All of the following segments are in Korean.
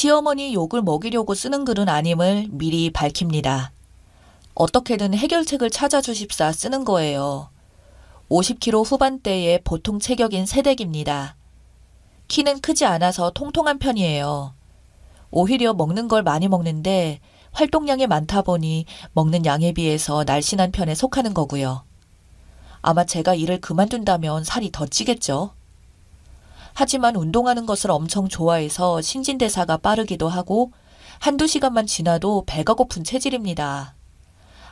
시어머니 욕을 먹이려고 쓰는 글은 아님을 미리 밝힙니다. 어떻게든 해결책을 찾아주십사 쓰는 거예요. 50kg 후반대의 보통 체격인 새댁입니다. 키는 크지 않아서 통통한 편이에요. 오히려 먹는 걸 많이 먹는데 활동량이 많다 보니 먹는 양에 비해서 날씬한 편에 속하는 거고요. 아마 제가 일을 그만둔다면 살이 더 찌겠죠. 하지만 운동하는 것을 엄청 좋아해서 신진대사가 빠르기도 하고 한두 시간만 지나도 배가 고픈 체질입니다.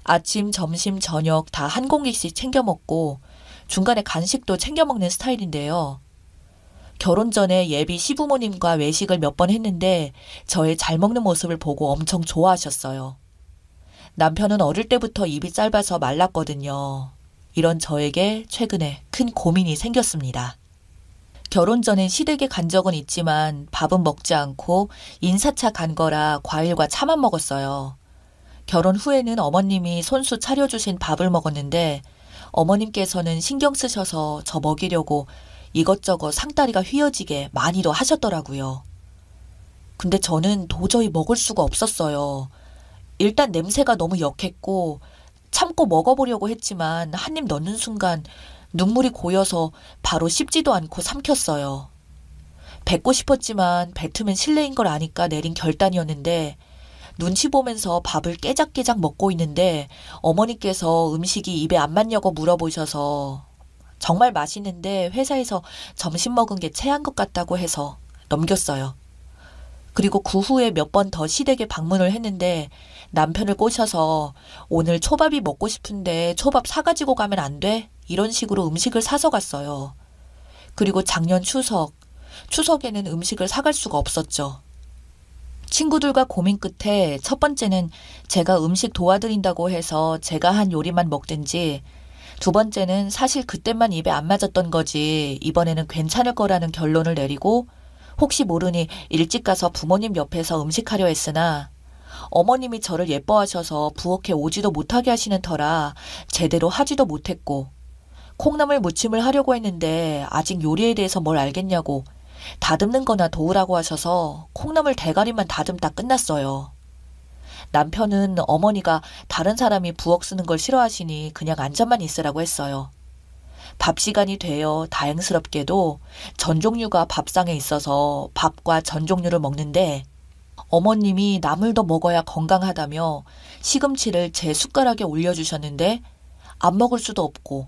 아침, 점심, 저녁 다 한 공기씩 챙겨 먹고 중간에 간식도 챙겨 먹는 스타일인데요. 결혼 전에 예비 시부모님과 외식을 몇 번 했는데 저의 잘 먹는 모습을 보고 엄청 좋아하셨어요. 남편은 어릴 때부터 입이 짧아서 말랐거든요. 이런 저에게 최근에 큰 고민이 생겼습니다. 결혼 전엔 시댁에 간 적은 있지만 밥은 먹지 않고 인사차 간 거라 과일과 차만 먹었어요. 결혼 후에는 어머님이 손수 차려주신 밥을 먹었는데 어머님께서는 신경 쓰셔서 저 먹이려고 이것저것 상다리가 휘어지게 많이도 하셨더라고요. 근데 저는 도저히 먹을 수가 없었어요. 일단 냄새가 너무 역했고 참고 먹어보려고 했지만 한 입 넣는 순간 눈물이 고여서 바로 씹지도 않고 삼켰어요. 뱉고 싶었지만 뱉으면 실례인 걸 아니까 내린 결단이었는데 눈치 보면서 밥을 깨작깨작 먹고 있는데 어머니께서 음식이 입에 안 맞냐고 물어보셔서 정말 맛있는데 회사에서 점심 먹은 게 체한 것 같다고 해서 넘겼어요. 그리고 그 후에 몇 번 더 시댁에 방문을 했는데 남편을 꼬셔서 오늘 초밥이 먹고 싶은데 초밥 사가지고 가면 안 돼? 이런 식으로 음식을 사서 갔어요. 그리고 작년 추석에는 음식을 사갈 수가 없었죠. 친구들과 고민 끝에 첫 번째는 제가 음식 도와드린다고 해서 제가 한 요리만 먹든지 두 번째는 사실 그때만 입에 안 맞았던 거지 이번에는 괜찮을 거라는 결론을 내리고 혹시 모르니 일찍 가서 부모님 옆에서 음식하려 했으나 어머님이 저를 예뻐하셔서 부엌에 오지도 못하게 하시는 터라 제대로 하지도 못했고 콩나물 무침을 하려고 했는데 아직 요리에 대해서 뭘 알겠냐고 다듬는 거나 도우라고 하셔서 콩나물 대가리만 다듬다 끝났어요. 남편은 어머니가 다른 사람이 부엌 쓰는 걸 싫어하시니 그냥 앉아만 있으라고 했어요. 밥 시간이 되어 다행스럽게도 전 종류가 밥상에 있어서 밥과 전 종류를 먹는데 어머님이 나물 더 먹어야 건강하다며 시금치를 제 숟가락에 올려주셨는데 안 먹을 수도 없고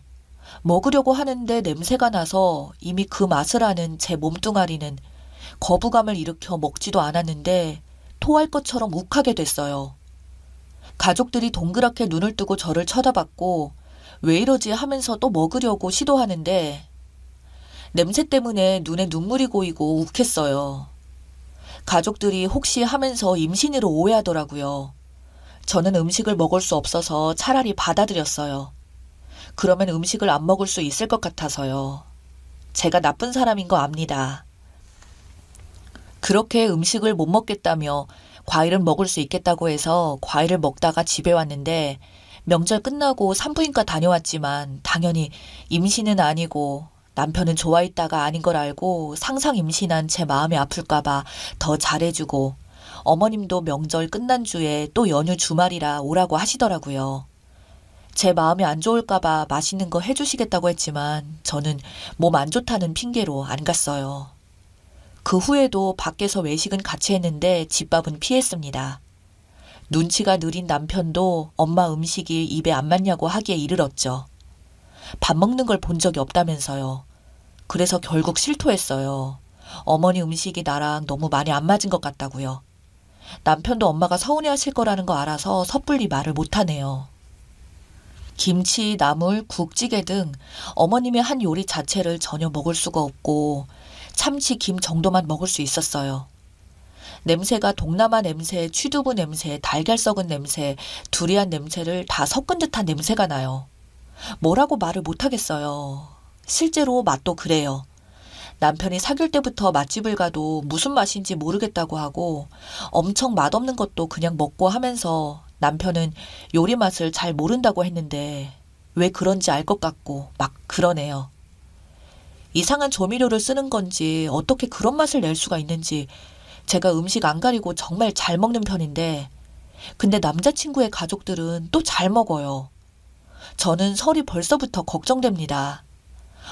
먹으려고 하는데 냄새가 나서 이미 그 맛을 아는 제 몸뚱아리는 거부감을 일으켜 먹지도 않았는데 토할 것처럼 욱하게 됐어요. 가족들이 동그랗게 눈을 뜨고 저를 쳐다봤고 왜 이러지 하면서 또 먹으려고 시도하는데 냄새 때문에 눈에 눈물이 고이고 욱했어요. 가족들이 혹시 하면서 임신으로 오해하더라고요. 저는 음식을 먹을 수 없어서 차라리 받아들였어요. 그러면 음식을 안 먹을 수 있을 것 같아서요. 제가 나쁜 사람인 거 압니다. 그렇게 음식을 못 먹겠다며 과일은 먹을 수 있겠다고 해서 과일을 먹다가 집에 왔는데 명절 끝나고 산부인과 다녀왔지만 당연히 임신은 아니고 남편은 좋아했다가 아닌 걸 알고 상상 임신한 제 마음이 아플까봐 더 잘해주고 어머님도 명절 끝난 주에 또 연휴 주말이라 오라고 하시더라고요. 제 마음이 안 좋을까봐 맛있는 거 해주시겠다고 했지만 저는 몸 안 좋다는 핑계로 안 갔어요. 그 후에도 밖에서 외식은 같이 했는데 집밥은 피했습니다. 눈치가 느린 남편도 엄마 음식이 입에 안 맞냐고 하기에 이르렀죠. 밥 먹는 걸 본 적이 없다면서요. 그래서 결국 실토했어요. 어머니 음식이 나랑 너무 많이 안 맞은 것 같다고요. 남편도 엄마가 서운해하실 거라는 거 알아서 섣불리 말을 못하네요. 김치, 나물, 국찌개 등 어머님의 한 요리 자체를 전혀 먹을 수가 없고 참치, 김 정도만 먹을 수 있었어요. 냄새가 동남아 냄새, 취두부 냄새, 달걀 썩은 냄새, 두리안 냄새를 다 섞은 듯한 냄새가 나요. 뭐라고 말을 못하겠어요. 실제로 맛도 그래요. 남편이 사귈 때부터 맛집을 가도 무슨 맛인지 모르겠다고 하고 엄청 맛없는 것도 그냥 먹고 하면서 남편은 요리 맛을 잘 모른다고 했는데 왜 그런지 알 것 같고 막 그러네요. 이상한 조미료를 쓰는 건지 어떻게 그런 맛을 낼 수가 있는지 제가 음식 안 가리고 정말 잘 먹는 편인데 근데 남자친구의 가족들은 또 잘 먹어요. 저는 설이 벌써부터 걱정됩니다.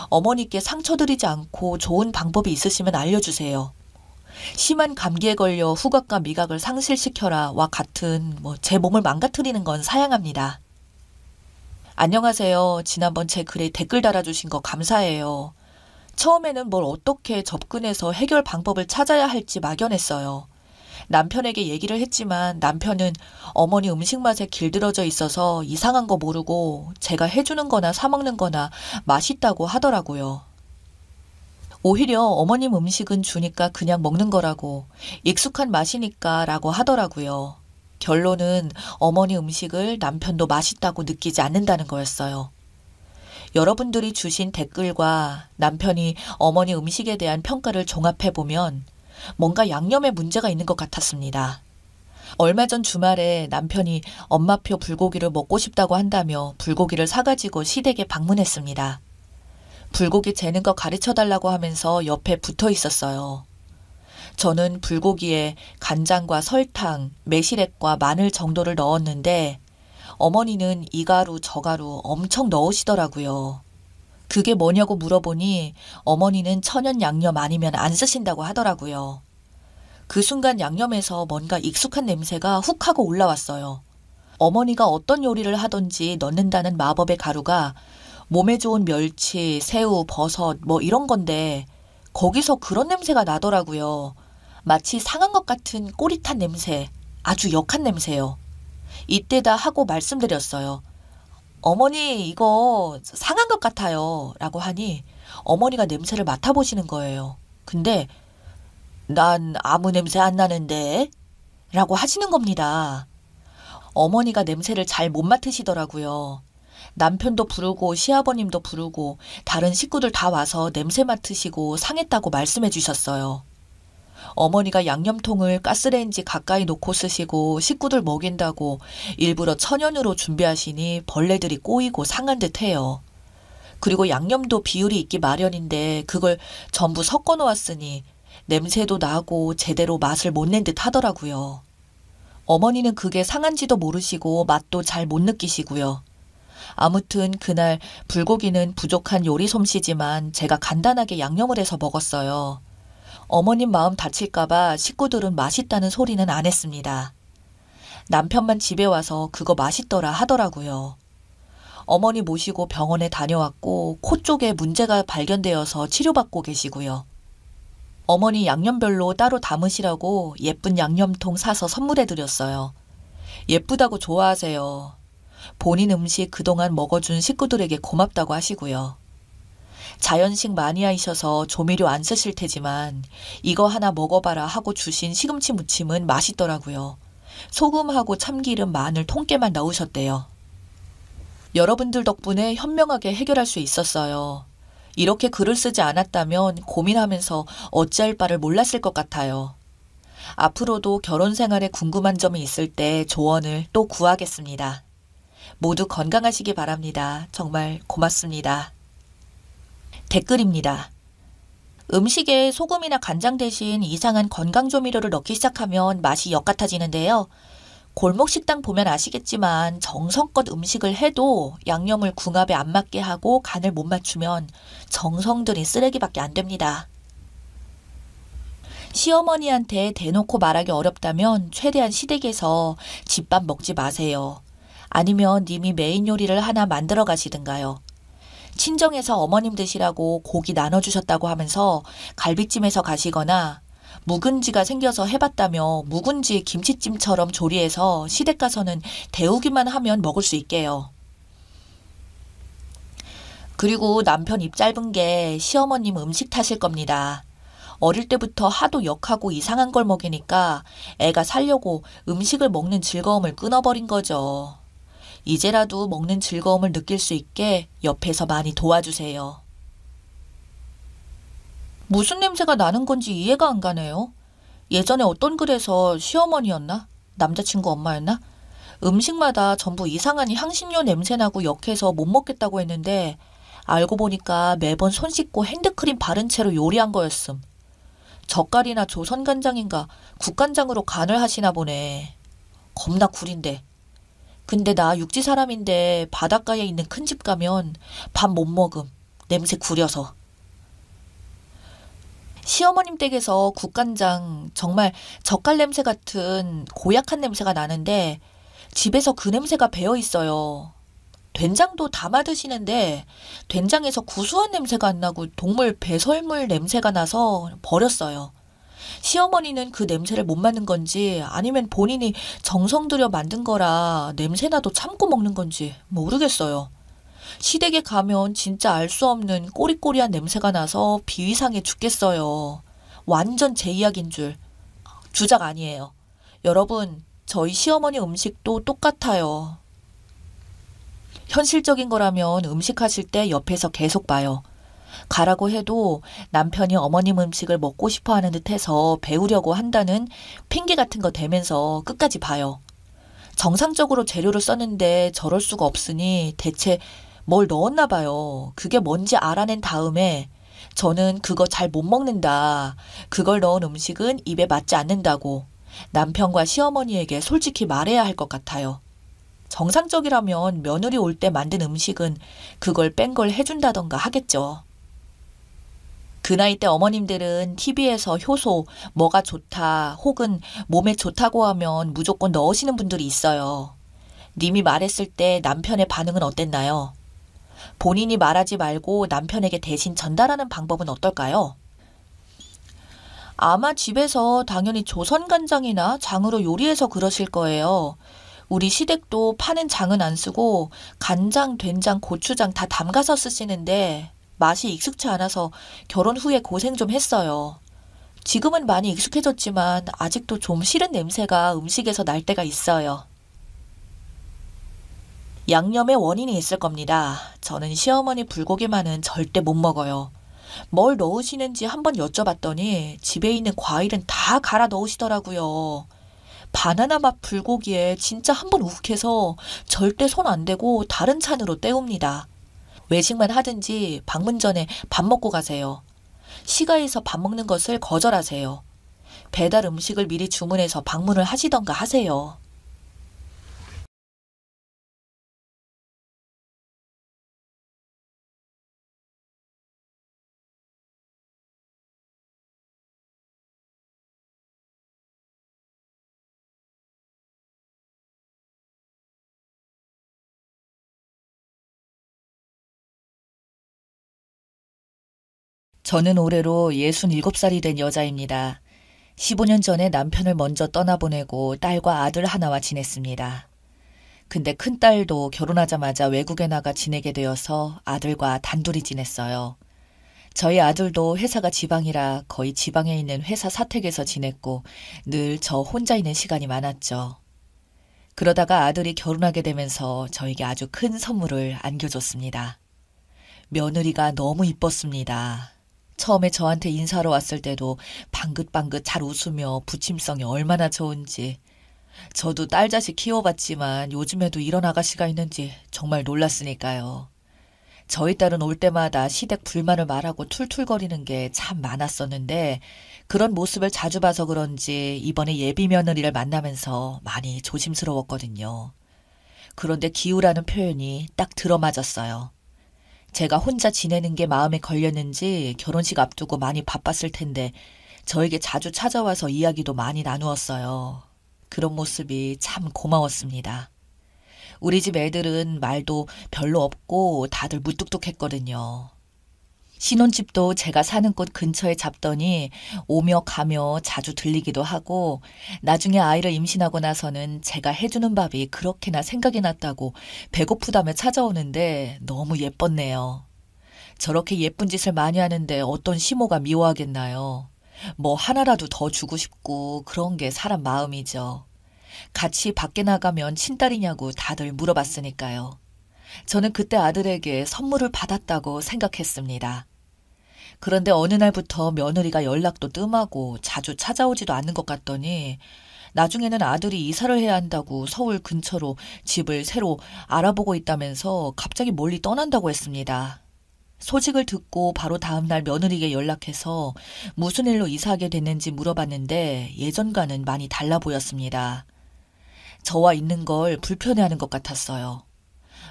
어머니께 상처드리지 않고 좋은 방법이 있으시면 알려주세요. 심한 감기에 걸려 후각과 미각을 상실시켜라 와 같은 제 몸을 망가뜨리는 건 사양합니다. 안녕하세요. 지난번 제 글에 댓글 달아주신 거 감사해요. 처음에는 뭘 어떻게 접근해서 해결 방법을 찾아야 할지 막연했어요. 남편에게 얘기를 했지만 남편은 어머니 음식 맛에 길들어져 있어서 이상한 거 모르고 제가 해주는 거나 사 먹는 거나 맛있다고 하더라고요. 오히려 어머님 음식은 주니까 그냥 먹는 거라고 익숙한 맛이니까 라고 하더라고요. 결론은 어머니 음식을 남편도 맛있다고 느끼지 않는다는 거였어요. 여러분들이 주신 댓글과 남편이 어머니 음식에 대한 평가를 종합해보면 뭔가 양념에 문제가 있는 것 같았습니다. 얼마 전 주말에 남편이 엄마표 불고기를 먹고 싶다고 한다며 불고기를 사가지고 시댁에 방문했습니다. 불고기 재는 거 가르쳐달라고 하면서 옆에 붙어 있었어요. 저는 불고기에 간장과 설탕, 매실액과 마늘 정도를 넣었는데 어머니는 이 가루 저 가루 엄청 넣으시더라고요. 그게 뭐냐고 물어보니 어머니는 천연 양념 아니면 안 쓰신다고 하더라고요. 그 순간 양념에서 뭔가 익숙한 냄새가 훅 하고 올라왔어요. 어머니가 어떤 요리를 하던지 넣는다는 마법의 가루가 몸에 좋은 멸치, 새우, 버섯 이런 건데 거기서 그런 냄새가 나더라고요. 마치 상한 것 같은 꼬릿한 냄새, 아주 역한 냄새요. 이때다 하고 말씀드렸어요. 어머니 이거 상한 것 같아요 라고 하니 어머니가 냄새를 맡아보시는 거예요. 근데 난 아무 냄새 안 나는데 라고 하시는 겁니다. 어머니가 냄새를 잘 못 맡으시더라고요. 남편도 부르고 시아버님도 부르고 다른 식구들 다 와서 냄새 맡으시고 상했다고 말씀해 주셨어요. 어머니가 양념통을 가스레인지 가까이 놓고 쓰시고 식구들 먹인다고 일부러 천연으로 준비하시니 벌레들이 꼬이고 상한 듯 해요. 그리고 양념도 비율이 있기 마련인데 그걸 전부 섞어 놓았으니 냄새도 나고 제대로 맛을 못 낸 듯 하더라고요. 어머니는 그게 상한지도 모르시고 맛도 잘 못 느끼시고요. 아무튼 그날 불고기는 부족한 요리 솜씨지만 제가 간단하게 양념을 해서 먹었어요. 어머님 마음 다칠까봐 식구들은 맛있다는 소리는 안 했습니다. 남편만 집에 와서 그거 맛있더라 하더라고요. 어머니 모시고 병원에 다녀왔고 코 쪽에 문제가 발견되어서 치료받고 계시고요. 어머니 양념별로 따로 담으시라고 예쁜 양념통 사서 선물해드렸어요. 예쁘다고 좋아하세요. 본인 음식 그동안 먹어준 식구들에게 고맙다고 하시고요. 자연식 마니아이셔서 조미료 안 쓰실 테지만 이거 하나 먹어봐라 하고 주신 시금치 무침은 맛있더라고요. 소금하고 참기름, 마늘, 통깨만 넣으셨대요. 여러분들 덕분에 현명하게 해결할 수 있었어요. 이렇게 글을 쓰지 않았다면 고민하면서 어찌할 바를 몰랐을 것 같아요. 앞으로도 결혼 생활에 궁금한 점이 있을 때 조언을 또 구하겠습니다. 모두 건강하시기 바랍니다. 정말 고맙습니다. 댓글입니다. 음식에 소금이나 간장 대신 이상한 건강조미료를 넣기 시작하면 맛이 역 같아지는데요. 골목 식당 보면 아시겠지만 정성껏 음식을 해도 양념을 궁합에 안 맞게 하고 간을 못 맞추면 정성 들인 쓰레기밖에 안 됩니다. 시어머니한테 대놓고 말하기 어렵다면 최대한 시댁에서 집밥 먹지 마세요. 아니면 님이 메인 요리를 하나 만들어 가시든가요. 친정에서 어머님 드시라고 고기 나눠주셨다고 하면서 갈비찜에서 가시거나 묵은지가 생겨서 해봤다며 묵은지 김치찜처럼 조리해서 시댁 가서는 데우기만 하면 먹을 수 있게요. 그리고 남편 입 짧은 게 시어머님 음식 탓일 겁니다. 어릴 때부터 하도 역하고 이상한 걸 먹이니까 애가 살려고 음식을 먹는 즐거움을 끊어버린 거죠. 이제라도 먹는 즐거움을 느낄 수 있게 옆에서 많이 도와주세요. 무슨 냄새가 나는 건지 이해가 안 가네요. 예전에 어떤 글에서 시어머니였나? 남자친구 엄마였나? 음식마다 전부 이상한 향신료 냄새나고 역해서 못 먹겠다고 했는데 알고 보니까 매번 손 씻고 핸드크림 바른 채로 요리한 거였음. 젓갈이나 조선간장인가 국간장으로 간을 하시나 보네. 겁나 구린데. 근데 나 육지 사람인데 바닷가에 있는 큰 집 가면 밥 못 먹음. 냄새 구려서. 시어머님 댁에서 국간장 정말 젓갈 냄새 같은 고약한 냄새가 나는데 집에서 그 냄새가 배어 있어요. 된장도 담아 드시는데 된장에서 구수한 냄새가 안 나고 동물 배설물 냄새가 나서 버렸어요. 시어머니는 그 냄새를 못 맡는 건지 아니면 본인이 정성 들여 만든 거라 냄새나도 참고 먹는 건지 모르겠어요. 시댁에 가면 진짜 알 수 없는 꼬리꼬리한 냄새가 나서 비위상해 죽겠어요. 완전 제 이야기인 줄. 주작 아니에요. 여러분, 저희 시어머니 음식도 똑같아요. 현실적인 거라면 음식 하실 때 옆에서 계속 봐요. 가라고 해도 남편이 어머님 음식을 먹고 싶어 하는 듯해서 배우려고 한다는 핑계 같은 거 대면서 끝까지 봐요. 정상적으로 재료를 썼는데 저럴 수가 없으니 대체 뭘 넣었나 봐요. 그게 뭔지 알아낸 다음에 저는 그거 잘 못 먹는다. 그걸 넣은 음식은 입에 맞지 않는다고 남편과 시어머니에게 솔직히 말해야 할 것 같아요. 정상적이라면 며느리 올 때 만든 음식은 그걸 뺀 걸 해준다던가 하겠죠. 그 나이 때 어머님들은 TV에서 효소, 뭐가 좋다 혹은 몸에 좋다고 하면 무조건 넣으시는 분들이 있어요. 님이 말했을 때 남편의 반응은 어땠나요? 본인이 말하지 말고 남편에게 대신 전달하는 방법은 어떨까요? 아마 집에서 당연히 조선간장이나 장으로 요리해서 그러실 거예요. 우리 시댁도 파는 장은 안 쓰고 간장, 된장, 고추장 다 담가서 쓰시는데 맛이 익숙치 않아서 결혼 후에 고생 좀 했어요. 지금은 많이 익숙해졌지만 아직도 좀 싫은 냄새가 음식에서 날 때가 있어요. 양념의 원인이 있을 겁니다. 저는 시어머니 불고기만은 절대 못 먹어요. 뭘 넣으시는지 한번 여쭤봤더니 집에 있는 과일은 다 갈아 넣으시더라고요. 바나나 맛 불고기에 진짜 한번 욱해서 절대 손 안 대고 다른 찬으로 때웁니다. 외식만 하든지 방문 전에 밥 먹고 가세요. 시가에서 밥 먹는 것을 거절하세요. 배달 음식을 미리 주문해서 방문을 하시던가 하세요. 저는 올해로 67살이 된 여자입니다. 15년 전에 남편을 먼저 떠나보내고 딸과 아들 하나와 지냈습니다. 근데 큰딸도 결혼하자마자 외국에 나가 지내게 되어서 아들과 단둘이 지냈어요. 저희 아들도 회사가 지방이라 거의 지방에 있는 회사 사택에서 지냈고 늘 저 혼자 있는 시간이 많았죠. 그러다가 아들이 결혼하게 되면서 저에게 아주 큰 선물을 안겨줬습니다. 며느리가 너무 이뻤습니다. 처음에 저한테 인사하러 왔을 때도 방긋방긋 잘 웃으며 부침성이 얼마나 좋은지. 저도 딸 자식 키워봤지만 요즘에도 이런 아가씨가 있는지 정말 놀랐으니까요. 저희 딸은 올 때마다 시댁 불만을 말하고 툴툴거리는 게 참 많았었는데 그런 모습을 자주 봐서 그런지 이번에 예비 며느리를 만나면서 많이 조심스러웠거든요. 그런데 기우라는 표현이 딱 들어맞았어요. 제가 혼자 지내는 게 마음에 걸렸는지 결혼식 앞두고 많이 바빴을 텐데 저에게 자주 찾아와서 이야기도 많이 나누었어요. 그런 모습이 참 고마웠습니다. 우리 집 애들은 말도 별로 없고 다들 무뚝뚝했거든요. 신혼집도 제가 사는 곳 근처에 잡더니 오며 가며 자주 들리기도 하고 나중에 아이를 임신하고 나서는 제가 해주는 밥이 그렇게나 생각이 났다고 배고프다며 찾아오는데 너무 예뻤네요. 저렇게 예쁜 짓을 많이 하는데 어떤 시모가 미워하겠나요? 뭐 하나라도 더 주고 싶고 그런 게 사람 마음이죠. 같이 밖에 나가면 친딸이냐고 다들 물어봤으니까요. 저는 그때 아들에게 선물을 받았다고 생각했습니다. 그런데 어느 날부터 며느리가 연락도 뜸하고 자주 찾아오지도 않는 것 같더니 나중에는 아들이 이사를 해야 한다고 서울 근처로 집을 새로 알아보고 있다면서 갑자기 멀리 떠난다고 했습니다. 소식을 듣고 바로 다음날 며느리에게 연락해서 무슨 일로 이사하게 됐는지 물어봤는데 예전과는 많이 달라 보였습니다. 저와 있는 걸 불편해하는 것 같았어요.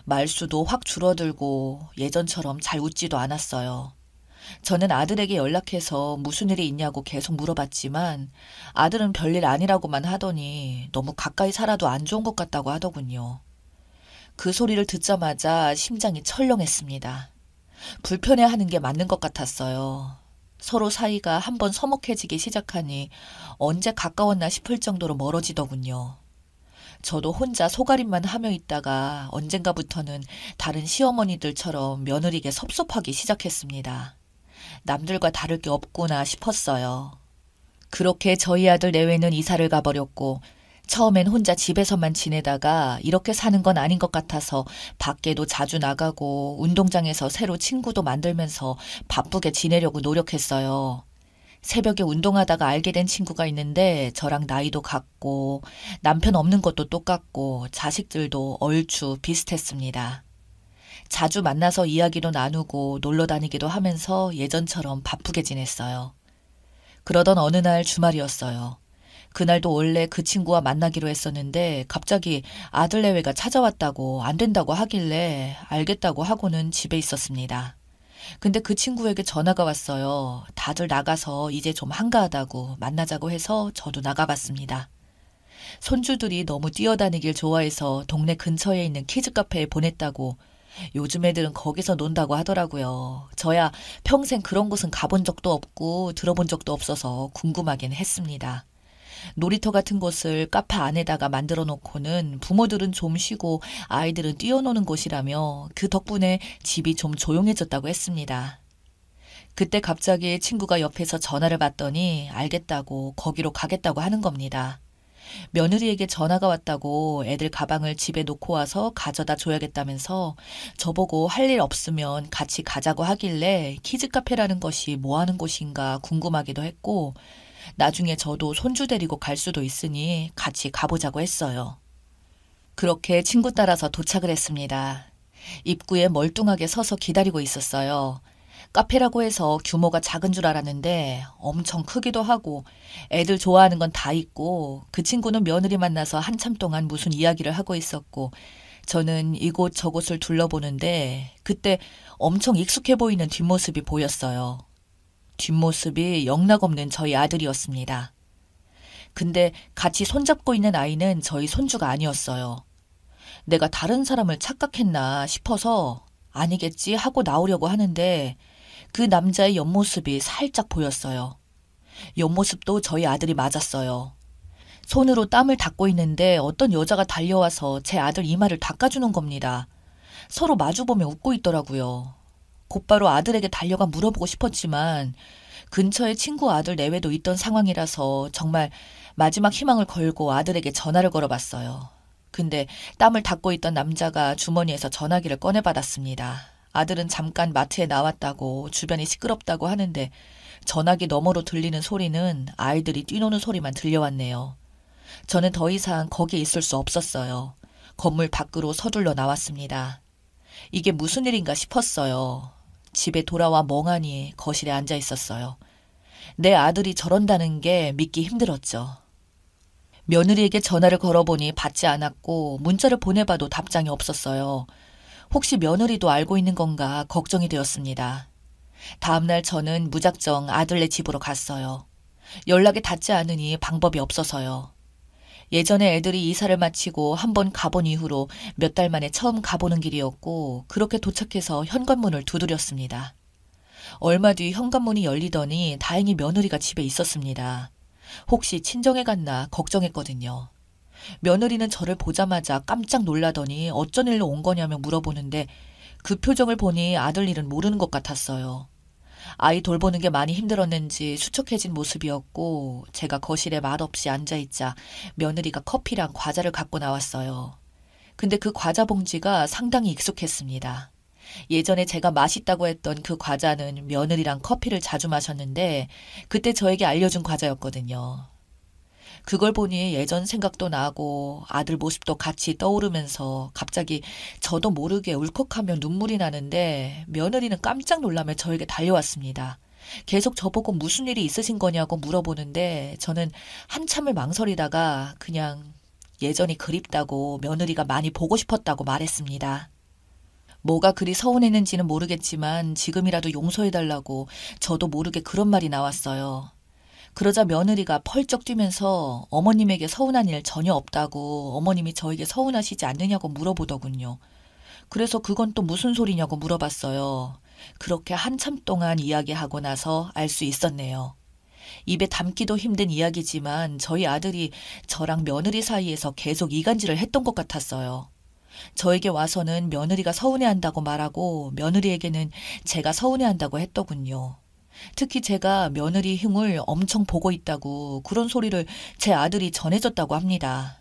말수도 확 줄어들고 예전처럼 잘 웃지도 않았어요. 저는 아들에게 연락해서 무슨 일이 있냐고 계속 물어봤지만 아들은 별일 아니라고만 하더니 너무 가까이 살아도 안 좋은 것 같다고 하더군요. 그 소리를 듣자마자 심장이 철렁했습니다. 불편해하는 게 맞는 것 같았어요. 서로 사이가 한번 서먹해지기 시작하니 언제 가까웠나 싶을 정도로 멀어지더군요. 저도 혼자 속앓임만 하며 있다가 언젠가부터는 다른 시어머니들처럼 며느리에게 섭섭하기 시작했습니다. 남들과 다를 게 없구나 싶었어요. 그렇게 저희 아들 내외는 이사를 가버렸고 처음엔 혼자 집에서만 지내다가 이렇게 사는 건 아닌 것 같아서 밖에도 자주 나가고 운동장에서 새로 친구도 만들면서 바쁘게 지내려고 노력했어요. 새벽에 운동하다가 알게 된 친구가 있는데 저랑 나이도 같고 남편 없는 것도 똑같고 자식들도 얼추 비슷했습니다. 자주 만나서 이야기도 나누고 놀러 다니기도 하면서 예전처럼 바쁘게 지냈어요. 그러던 어느 날 주말이었어요. 그날도 원래 그 친구와 만나기로 했었는데 갑자기 아들 내외가 찾아왔다고 안 된다고 하길래 알겠다고 하고는 집에 있었습니다. 근데 그 친구에게 전화가 왔어요. 다들 나가서 이제 좀 한가하다고 만나자고 해서 저도 나가봤습니다. 손주들이 너무 뛰어다니길 좋아해서 동네 근처에 있는 키즈카페에 보냈다고 요즘 애들은 거기서 논다고 하더라고요. 저야 평생 그런 곳은 가본 적도 없고 들어본 적도 없어서 궁금하긴 했습니다. 놀이터 같은 곳을 카페 안에다가 만들어 놓고는 부모들은 좀 쉬고 아이들은 뛰어노는 곳이라며 그 덕분에 집이 좀 조용해졌다고 했습니다. 그때 갑자기 친구가 옆에서 전화를 받더니 알겠다고 거기로 가겠다고 하는 겁니다. 며느리에게 전화가 왔다고 애들 가방을 집에 놓고 와서 가져다 줘야겠다면서 저보고 할 일 없으면 같이 가자고 하길래 키즈카페라는 것이 뭐 하는 곳인가 궁금하기도 했고 나중에 저도 손주 데리고 갈 수도 있으니 같이 가보자고 했어요. 그렇게 친구 따라서 도착을 했습니다. 입구에 멀뚱하게 서서 기다리고 있었어요. 카페라고 해서 규모가 작은 줄 알았는데 엄청 크기도 하고 애들 좋아하는 건 다 있고 그 친구는 며느리 만나서 한참 동안 무슨 이야기를 하고 있었고 저는 이곳 저곳을 둘러보는데 그때 엄청 익숙해 보이는 뒷모습이 보였어요. 뒷모습이 영락없는 저희 아들이었습니다. 근데 같이 손잡고 있는 아이는 저희 손주가 아니었어요. 내가 다른 사람을 착각했나 싶어서 아니겠지 하고 나오려고 하는데 그 남자의 옆모습이 살짝 보였어요. 옆모습도 저희 아들이 맞았어요. 손으로 땀을 닦고 있는데 어떤 여자가 달려와서 제 아들 이마를 닦아주는 겁니다. 서로 마주보며 웃고 있더라고요. 곧바로 아들에게 달려가 물어보고 싶었지만 근처에 친구 아들 내외도 있던 상황이라서 정말 마지막 희망을 걸고 아들에게 전화를 걸어봤어요. 근데 땀을 닦고 있던 남자가 주머니에서 전화기를 꺼내받았습니다. 아들은 잠깐 마트에 나왔다고 주변이 시끄럽다고 하는데 전화기 너머로 들리는 소리는 아이들이 뛰노는 소리만 들려왔네요. 저는 더 이상 거기에 있을 수 없었어요. 건물 밖으로 서둘러 나왔습니다. 이게 무슨 일인가 싶었어요. 집에 돌아와 멍하니 거실에 앉아 있었어요. 내 아들이 저런다는 게 믿기 힘들었죠. 며느리에게 전화를 걸어보니 받지 않았고 문자를 보내봐도 답장이 없었어요. 혹시 며느리도 알고 있는 건가 걱정이 되었습니다. 다음날 저는 무작정 아들네 집으로 갔어요. 연락이 닿지 않으니 방법이 없어서요. 예전에 애들이 이사를 마치고 한번 가본 이후로 몇 달 만에 처음 가보는 길이었고 그렇게 도착해서 현관문을 두드렸습니다. 얼마 뒤 현관문이 열리더니 다행히 며느리가 집에 있었습니다. 혹시 친정에 갔나 걱정했거든요. 며느리는 저를 보자마자 깜짝 놀라더니 어쩐 일로 온 거냐며 물어보는데 그 표정을 보니 아들 일은 모르는 것 같았어요. 아이 돌보는 게 많이 힘들었는지 수척해진 모습이었고 제가 거실에 말없이 앉아있자 며느리가 커피랑 과자를 갖고 나왔어요. 근데 그 과자 봉지가 상당히 익숙했습니다. 예전에 제가 맛있다고 했던 그 과자는 며느리랑 커피를 자주 마셨는데 그때 저에게 알려준 과자였거든요. 그걸 보니 예전 생각도 나고 아들 모습도 같이 떠오르면서 갑자기 저도 모르게 울컥하며 눈물이 나는데 며느리는 깜짝 놀라며 저에게 달려왔습니다. 계속 저보고 무슨 일이 있으신 거냐고 물어보는데 저는 한참을 망설이다가 그냥 예전이 그립다고 며느리가 많이 보고 싶었다고 말했습니다. 뭐가 그리 서운했는지는 모르겠지만 지금이라도 용서해달라고 저도 모르게 그런 말이 나왔어요. 그러자 며느리가 펄쩍 뛰면서 어머님에게 서운한 일 전혀 없다고 어머님이 저에게 서운하시지 않느냐고 물어보더군요. 그래서 그건 또 무슨 소리냐고 물어봤어요. 그렇게 한참 동안 이야기하고 나서 알 수 있었네요. 입에 담기도 힘든 이야기지만 저희 아들이 저랑 며느리 사이에서 계속 이간질을 했던 것 같았어요. 저에게 와서는 며느리가 서운해한다고 말하고 며느리에게는 제가 서운해한다고 했더군요. 특히 제가 며느리 흉을 엄청 보고 있다고 그런 소리를 제 아들이 전해줬다고 합니다.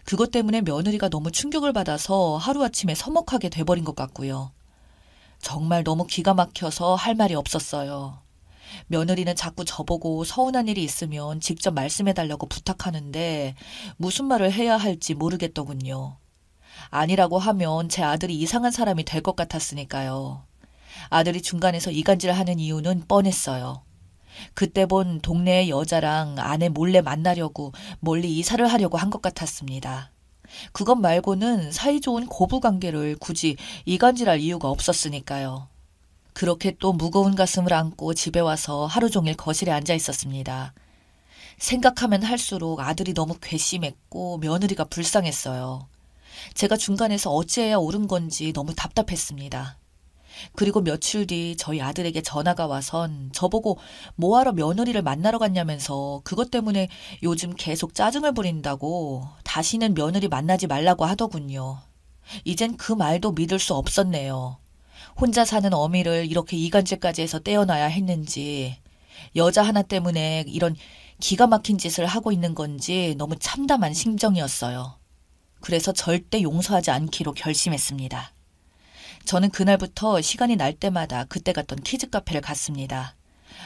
그것 때문에 며느리가 너무 충격을 받아서 하루아침에 서먹하게 돼버린 것 같고요. 정말 너무 기가 막혀서 할 말이 없었어요. 며느리는 자꾸 저보고 서운한 일이 있으면 직접 말씀해달라고 부탁하는데 무슨 말을 해야 할지 모르겠더군요. 아니라고 하면 제 아들이 이상한 사람이 될 것 같았으니까요. 아들이 중간에서 이간질하는 이유는 뻔했어요. 그때 본 동네의 여자랑 아내 몰래 만나려고 멀리 이사를 하려고 한 것 같았습니다. 그것 말고는 사이좋은 고부관계를 굳이 이간질할 이유가 없었으니까요. 그렇게 또 무거운 가슴을 안고 집에 와서 하루 종일 거실에 앉아 있었습니다. 생각하면 할수록 아들이 너무 괘씸했고 며느리가 불쌍했어요. 제가 중간에서 어찌해야 옳은 건지 너무 답답했습니다. 그리고 며칠 뒤 저희 아들에게 전화가 와선 저보고 뭐하러 며느리를 만나러 갔냐면서 그것 때문에 요즘 계속 짜증을 부린다고 다시는 며느리 만나지 말라고 하더군요. 이젠 그 말도 믿을 수 없었네요. 혼자 사는 어미를 이렇게 이간질까지 해서 떼어놔야 했는지 여자 하나 때문에 이런 기가 막힌 짓을 하고 있는 건지 너무 참담한 심정이었어요. 그래서 절대 용서하지 않기로 결심했습니다. 저는 그날부터 시간이 날 때마다 그때 갔던 키즈 카페를 갔습니다.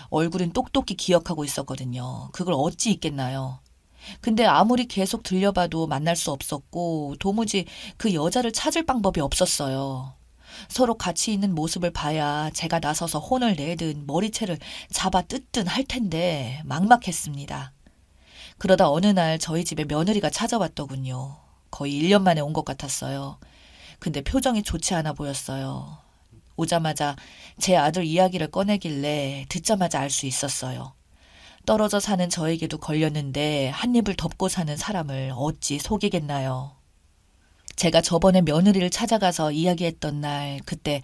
얼굴은 똑똑히 기억하고 있었거든요. 그걸 어찌 잊겠나요? 근데 아무리 계속 들려봐도 만날 수 없었고 도무지 그 여자를 찾을 방법이 없었어요. 서로 같이 있는 모습을 봐야 제가 나서서 혼을 내든 머리채를 잡아 뜯든 할 텐데 막막했습니다. 그러다 어느 날 저희 집에 며느리가 찾아왔더군요. 거의 1년 만에 온 것 같았어요. 근데 표정이 좋지 않아 보였어요. 오자마자 제 아들 이야기를 꺼내길래 듣자마자 알 수 있었어요. 떨어져 사는 저에게도 걸렸는데 한 입을 덮고 사는 사람을 어찌 속이겠나요. 제가 저번에 며느리를 찾아가서 이야기했던 날 그때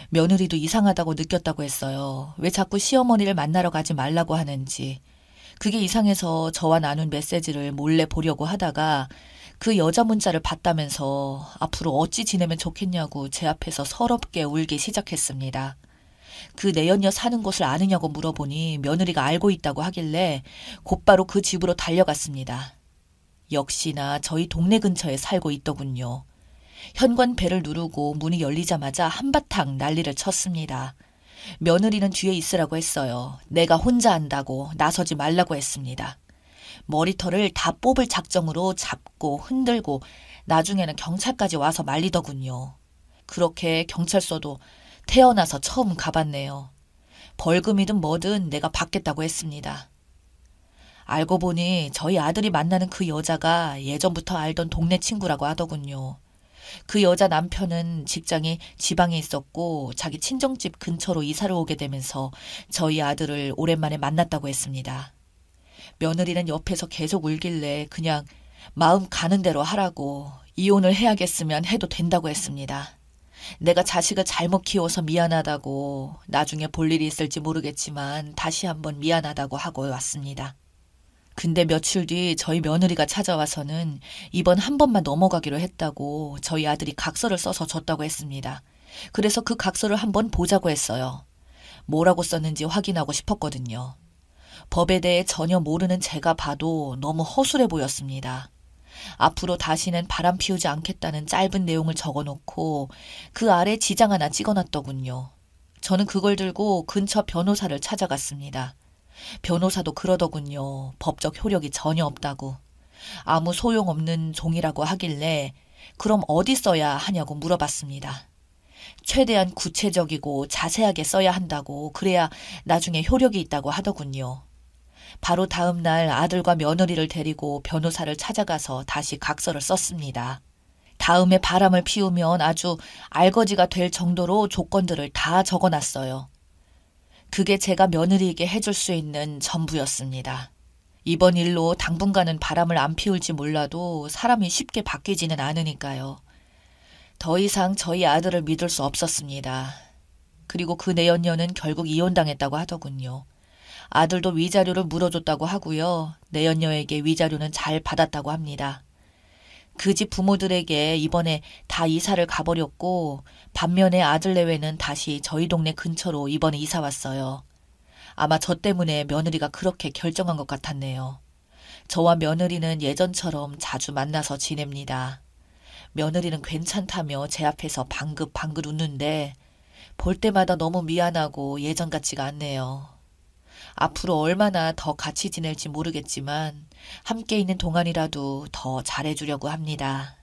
며느리도 이상하다고 느꼈다고 했어요. 왜 자꾸 시어머니를 만나러 가지 말라고 하는지. 그게 이상해서 저와 나눈 메시지를 몰래 보려고 하다가 그 여자 문자를 봤다면서 앞으로 어찌 지내면 좋겠냐고 제 앞에서 서럽게 울기 시작했습니다. 그 내연녀 사는 곳을 아느냐고 물어보니 며느리가 알고 있다고 하길래 곧바로 그 집으로 달려갔습니다. 역시나 저희 동네 근처에 살고 있더군요. 현관 벨을 누르고 문이 열리자마자 한바탕 난리를 쳤습니다. 며느리는 뒤에 있으라고 했어요. 내가 혼자 한다고 나서지 말라고 했습니다. 머리털을 다 뽑을 작정으로 잡고 흔들고 나중에는 경찰까지 와서 말리더군요. 그렇게 경찰서도 태어나서 처음 가봤네요. 벌금이든 뭐든 내가 받겠다고 했습니다. 알고 보니 저희 아들이 만나는 그 여자가 예전부터 알던 동네 친구라고 하더군요. 그 여자 남편은 직장이 지방에 있었고 자기 친정집 근처로 이사를 오게 되면서 저희 아들을 오랜만에 만났다고 했습니다. 며느리는 옆에서 계속 울길래 그냥 마음 가는 대로 하라고 이혼을 해야겠으면 해도 된다고 했습니다. 내가 자식을 잘못 키워서 미안하다고 나중에 볼 일이 있을지 모르겠지만 다시 한번 미안하다고 하고 왔습니다. 근데 며칠 뒤 저희 며느리가 찾아와서는 이번 한 번만 넘어가기로 했다고 저희 아들이 각서를 써서 줬다고 했습니다. 그래서 그 각서를 한번 보자고 했어요. 뭐라고 썼는지 확인하고 싶었거든요. 법에 대해 전혀 모르는 제가 봐도 너무 허술해 보였습니다. 앞으로 다시는 바람 피우지 않겠다는 짧은 내용을 적어놓고 그 아래 지장 하나 찍어놨더군요. 저는 그걸 들고 근처 변호사를 찾아갔습니다. 변호사도 그러더군요. 법적 효력이 전혀 없다고. 아무 소용없는 종이라고 하길래 그럼 어디 써야 하냐고 물어봤습니다. 최대한 구체적이고 자세하게 써야 한다고, 그래야 나중에 효력이 있다고 하더군요. 바로 다음 날 아들과 며느리를 데리고 변호사를 찾아가서 다시 각서를 썼습니다. 다음에 바람을 피우면 아주 알거지가 될 정도로 조건들을 다 적어놨어요. 그게 제가 며느리에게 해줄 수 있는 전부였습니다. 이번 일로 당분간은 바람을 안 피울지 몰라도 사람이 쉽게 바뀌지는 않으니까요. 더 이상 저희 아들을 믿을 수 없었습니다. 그리고 그 내연녀는 결국 이혼당했다고 하더군요. 아들도 위자료를 물어줬다고 하고요. 내연녀에게 위자료는 잘 받았다고 합니다. 그 집 부모들에게 이번에 다 이사를 가버렸고, 반면에 아들 내외는 다시 저희 동네 근처로 이번에 이사 왔어요. 아마 저 때문에 며느리가 그렇게 결정한 것 같았네요. 저와 며느리는 예전처럼 자주 만나서 지냅니다. 며느리는 괜찮다며 제 앞에서 방긋방긋 웃는데 볼 때마다 너무 미안하고 예전 같지가 않네요. 앞으로 얼마나 더 같이 지낼지 모르겠지만 함께 있는 동안이라도 더 잘해주려고 합니다.